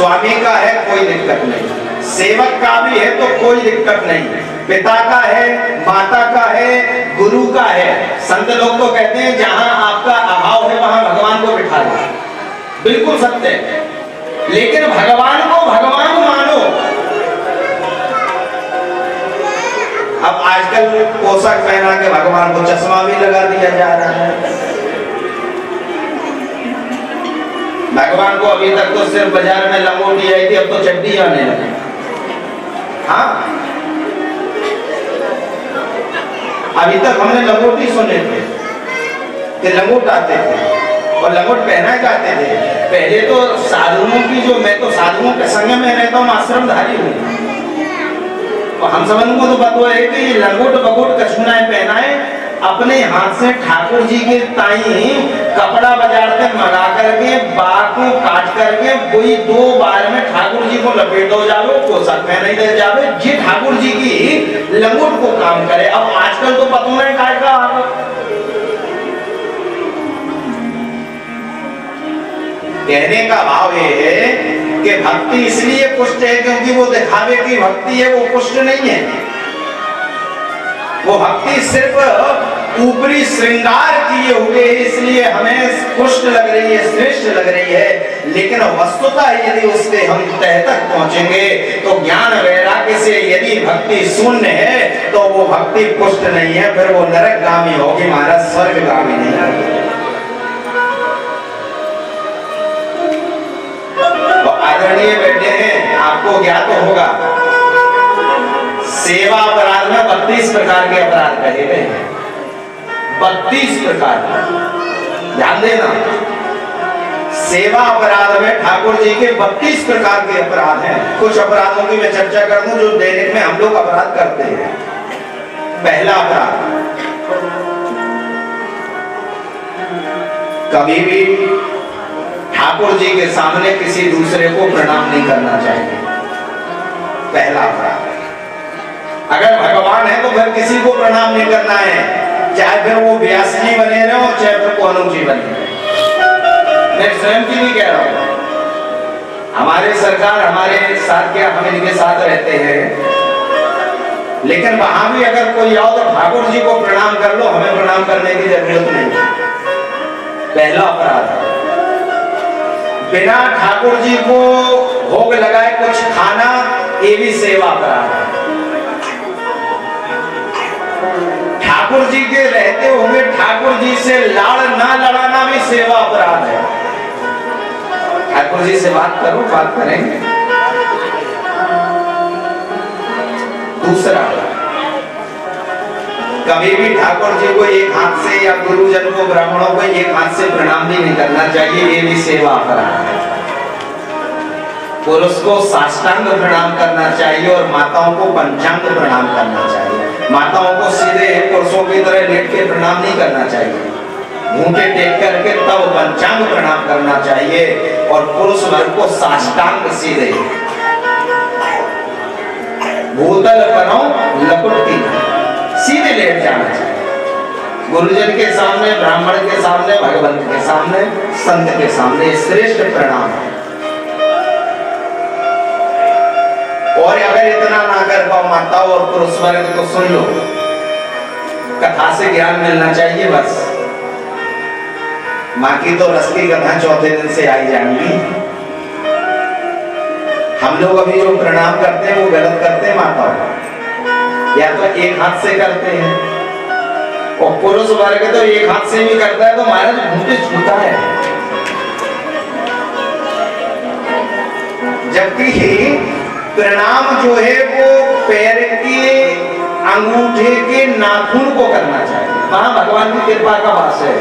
स्वामी का है कोई दिक्कत नहीं, सेवक का भी है तो कोई दिक्कत नहीं, पिता का है, माता का है, गुरु का है। संत लोग तो कहते हैं जहां आपका अभाव है वहां भगवान को बिठा दो, बिल्कुल सत्य है। लेकिन भगवान को भगवान मानो। अब आजकल पोशाक पहना के भगवान को चश्मा भी लगा दिया जा रहा है। भगवान को अभी तक तो सिर्फ बाजार में लंगोटी आई थी, अब तो चड्डी आने लगी। हाँ, अभी तक हमने लंगोटी सुने थे कि लंगोट आते थे और लंगोट पहना जाते थे। पहले तो साधुओं की जो, मैं तो साधुओं के संग में रहता हूँ, आश्रमधारी हूँ, तो हम सबन को तो पता है कि लंगोट बगोट कछुनाएं पहनाए, अपने हाथ से ठाकुर जी के ताई कपड़ा बाजार से मंगा करके बाग को काट करके वही 2 बार में ठाकुर जी को लपेट दो जावे, पोशाक पहनाई दे जावे, ये ठाकुर जी की लंगोट को काम करे। अब आजकल तो पता नहीं काय का कहने का भाव ये है कि भक्ति इसलिए पुष्ट है क्योंकि वो दिखावे की भक्ति है, वो पुष्ट नहीं है। वो भक्ति सिर्फ ऊपरी श्रृंगार किए हुए इसलिए हमें पुष्ट लग रही है, श्रेष्ठ लग रही है। लेकिन वस्तुतः यदि उसके हम तह तक पहुंचेंगे तो ज्ञान वैराग्य से यदि भक्ति शून्य है तो वो भक्ति पुष्ट नहीं है, फिर वो नरकगामी होगी, महाराज स्वर्गगामी नहीं होगी। आदरणीय बैठे हैं, आपको ज्ञात होगा सेवा अपराध में 32 प्रकार के अपराध कहे गए हैं। 32 प्रकार, ध्यान देना। सेवा अपराध में ठाकुर जी के 32 प्रकार के अपराध हैं। कुछ अपराधों की मैं चर्चा कर दूं जो दैनिक में हम लोग अपराध करते हैं। पहला अपराध, कभी भी ठाकुर जी के सामने किसी दूसरे को प्रणाम नहीं करना चाहिए। पहला अपराध। अगर भगवान है तो फिर किसी को प्रणाम नहीं करना है, चाहे फिर वो व्यास जी बने रहे हो चाहे फिर कौन जी बने रहे। मैं स्वयं की भी कह रहा हूं, हमारे सरकार हमारे साथ क्या, हम इनके साथ रहते हैं, लेकिन वहां भी अगर कोई आओ तो ठाकुर जी को प्रणाम कर लो, हमें प्रणाम करने की जरूरत नहीं। पहला अपराध, बिना ठाकुर जी को भोग लगाए कुछ खाना, ये भी सेवा अपराध है। ठाकुर जी के रहते हुए ठाकुर जी से लाड़ ना लड़ाना भी सेवा अपराध है। ठाकुर जी से बात करो, बात करेंगे। दूसरा, कभी भी ठाकुर जी को एक हाथ से या गुरुजन को, ब्राह्मणों को एक हाथ से प्रणाम भी नहीं करना चाहिए, ये भी सेवा अपराध है। पुरुष को साष्टांग प्रणाम करना चाहिए और माताओं को पंचांग प्रणाम करना चाहिए। माताओं को सीधे पुरुषों की तरह लेट के प्रणाम नहीं करना चाहिए, घूंटे टेक करके तब पंचांग प्रणाम करना चाहिए, और पुरुष वर्ग को साष्टांग सीधे भूतल करो लकुटती सीधे लेट जाना चाहिए। गुरुजन के सामने, ब्राह्मण के सामने, भगवंत के सामने, संत के सामने श्रेष्ठ प्रणाम है। और अगर इतना ना कर पाओ माताओं और पुरुष वर्ग तो सुन लो, कथा से ज्ञान मिलना चाहिए बस। माँ की तो रस की कथा चौथे दिन से आई जाएंगी। हम लोग अभी जो प्रणाम करते हैं वो गलत करते हैं माताओं, या तो एक हाथ से करते हैं, और पुरुष वर्ग तो एक हाथ से भी करता है तो महाराज घूंटे छूता है। जबकि प्रणाम जो है वो पैर के अंगूठे के नाखून को करना चाहिए। वहां भगवान की कृपा का वास है।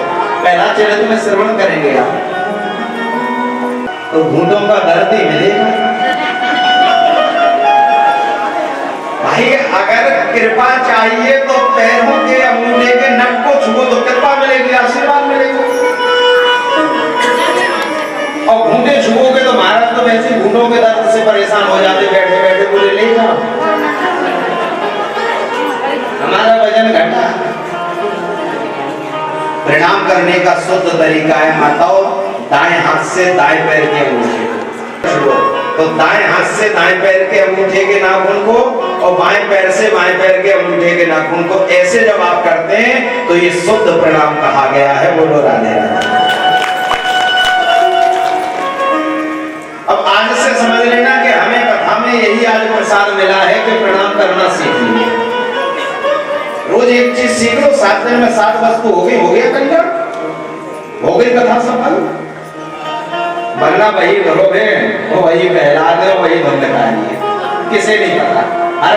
पहला चरित्र में श्रवण करेंगे आप तो घूंटों का दर्द ही मिलेगा। भाई अगर कृपा चाहिए तो पैरों के अंगूठे के नख को छुओ तो कृपा मिलेगी, आशीर्वाद मिलेगा। और घूंटे छुओगे तो महाराज तो वैसे घूंटों के दर्द से परेशान हो जाते, बैठे बैठे बोले ले जाओ, हमारा वजन घटा। प्रणाम करने का शुद्ध तरीका है माताओं, दाएं हाथ से दाएं पैर के अंगूठे छुओ, तो दाएं हाथ से दाएं पैर के अंगूठे के नाखून को और बाएं पैर से बाएं पैर के अंगूठे के नाखून को ऐसे जब आप करते हैं तो ये शुद्ध प्रणाम कहा गया है। बोलो राधे राधे। अब आज से समझ लेना कि हमें कथा में यही आज प्रसाद मिला है कि प्रणाम करना सीख लीजिए। रोज एक चीज सीख लो, 7 दिन में 7 वस्तु हो गया कल्याण, हो गई कथा सफल। वरना वही धरो वो वही पहला दे, वही धुंध खाएंगे, किसे नहीं पता। हर